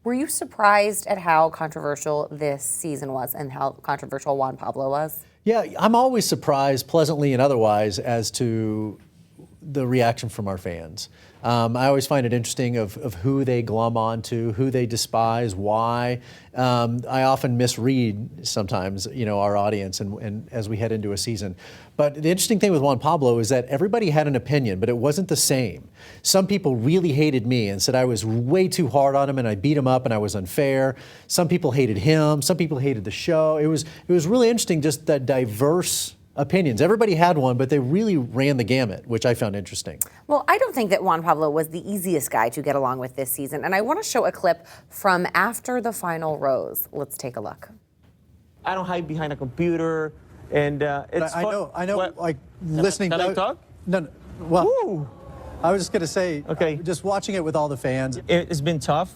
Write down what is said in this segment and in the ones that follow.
Were you surprised at how controversial this season was and how controversial Juan Pablo was? Yeah, I'm always surprised, pleasantly and otherwise, as to the reaction from our fans. I always find it interesting of who they glom onto, who they despise, why. I often misread sometimes, our audience and as we head into a season. But the interesting thing with Juan Pablo is that everybody had an opinion, but it wasn't the same. Some people really hated me and said I was way too hard on him and I beat him up and I was unfair. Some people hated him. Some people hated the show. It was really interesting, just the diverse opinions. Everybody had one, but they really ran the gamut, which I found interesting. Well, I don't think that Juan Pablo was the easiest guy to get along with this season, and I want to show a clip from after the final rose. Let's take a look. I don't hide behind a computer, and it's fun. I know. What? Like listening. Can I talk? No. Well, Woo. I was just gonna say. Okay. Just watching it with all the fans. It's been tough.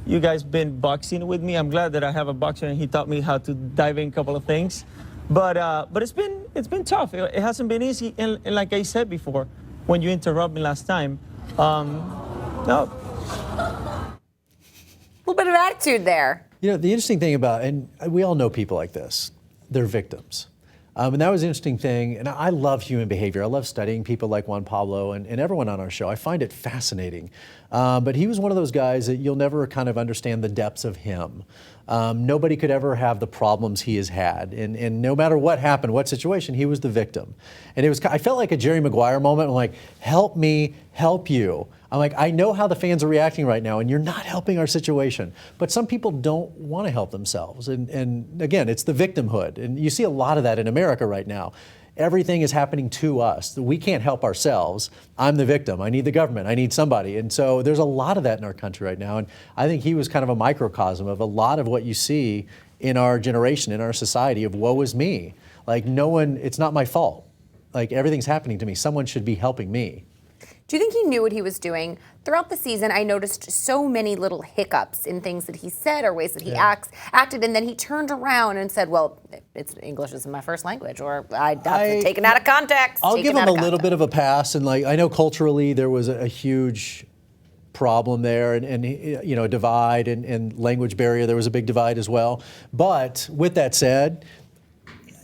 You guys been boxing with me. I'm glad that I have a boxer, and he taught me how to dive in a couple of things. But it's been tough. It hasn't been easy. And like I said before, when you interrupted me last time, no. A little bit of attitude there. The interesting thing about, and we all know people like this, they're victims. And that was an interesting thing. And I love human behavior. I love studying people like Juan Pablo and everyone on our show. I find it fascinating. But he was one of those guys that you'll never kind of understand the depths of him. Nobody could ever have the problems he has had. And no matter what happened, what situation, he was the victim. And I felt like a Jerry Maguire moment. I'm like, help me, help you. I'm like, I know how the fans are reacting right now, and you're not helping our situation. But some people don't want to help themselves. And again, it's the victimhood. And you see a lot of that in America right now. Everything is happening to us. We can't help ourselves. I'm the victim. I need the government. I need somebody. And so there's a lot of that in our country right now. And I think he was kind of a microcosm of a lot of what you see in our generation, in our society of woe is me. Like it's not my fault. Like everything's happening to me. Someone should be helping me. Do you think he knew what he was doing? Throughout the season, I noticed so many little hiccups in things that he said or ways that he acted, and then he turned around and said, well, English isn't my first language, or that's taken out of context. I'll give him a little bit of a pass, and I know culturally there was a huge problem there and a divide and language barrier. There was a big divide as well. But with that said,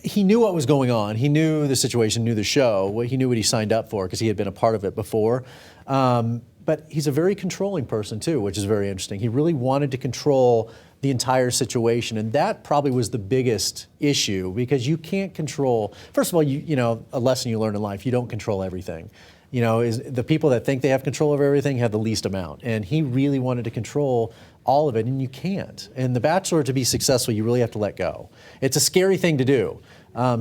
he knew what was going on. He knew the situation, knew the show. He knew what he signed up for because he had been a part of it before. But he's a very controlling person too, which is very interesting. He really wanted to control the entire situation, and that probably was the biggest issue because you can't control. First of all, a lesson you learn in life: you don't control everything. Is the people that think they have control over everything have the least amount, and he really wanted to control all of it, and you can't. And The Bachelor, to be successful, you really have to let go. It's a scary thing to do.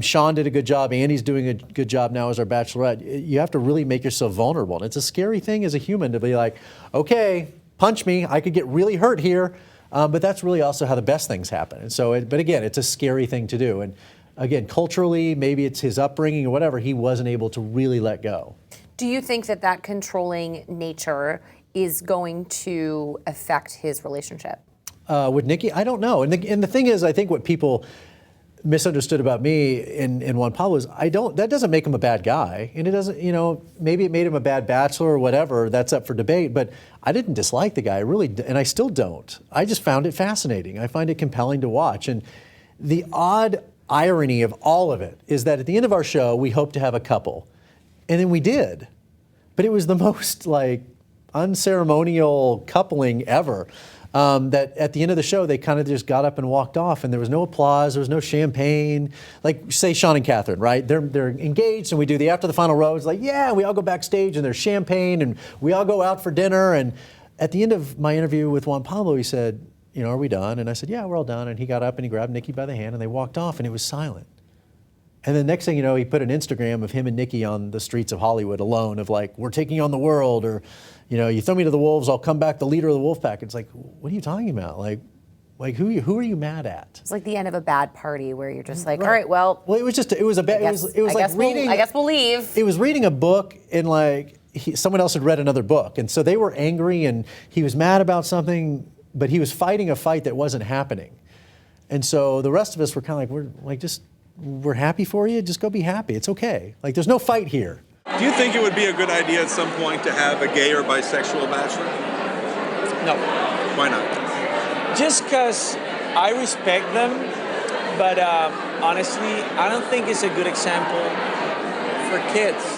Sean did a good job. Andy's doing a good job now as our Bachelorette. You have to really make yourself vulnerable. And it's a scary thing as a human to be like, okay, punch me. I could get really hurt here. But that's really also how the best things happen. And so, but again, it's a scary thing to do. And again, culturally, maybe it's his upbringing or whatever, he wasn't able to really let go. Do you think that controlling nature is going to affect his relationship? With Nikki, I don't know. And the thing is, I think what people misunderstood about me in Juan Pablo is that doesn't make him a bad guy. And it doesn't, maybe it made him a bad bachelor or whatever, that's up for debate, but I didn't dislike the guy, and I still don't. I just found it fascinating. I find it compelling to watch. And the odd irony of all of it is that at the end of our show, we hoped to have a couple. And then we did. But it was the most unceremonial coupling ever. That at the end of the show, they kind of just got up and walked off, and there was no applause, there was no champagne. Like, say, Sean and Catherine, right? They're engaged, and we do the after the final rose, we all go backstage, and there's champagne, and we all go out for dinner. And at the end of my interview with Juan Pablo, he said, are we done? And I said, yeah, we're all done. And he got up and he grabbed Nikki by the hand, and they walked off, and it was silent. And the next thing you know, he put an Instagram of him and Nikki on the streets of Hollywood alone of we're taking on the world, or, you throw me to the wolves, I'll come back the leader of the wolf pack. It's what are you talking about? Who are you mad at? It's like the end of a bad party where you're just all right, well. Well, it was a bad, it was like reading. I guess we'll leave. It was reading a book and someone else had read another book. And so they were angry and he was mad about something, but he was fighting a fight that wasn't happening. And so the rest of us were kind of we're happy for you. Just go be happy. It's okay. There's no fight here. Do you think it would be a good idea at some point to have a gay or bisexual bachelor? No. Why not? just because I respect them, but honestly, I don't think it's a good example for kids.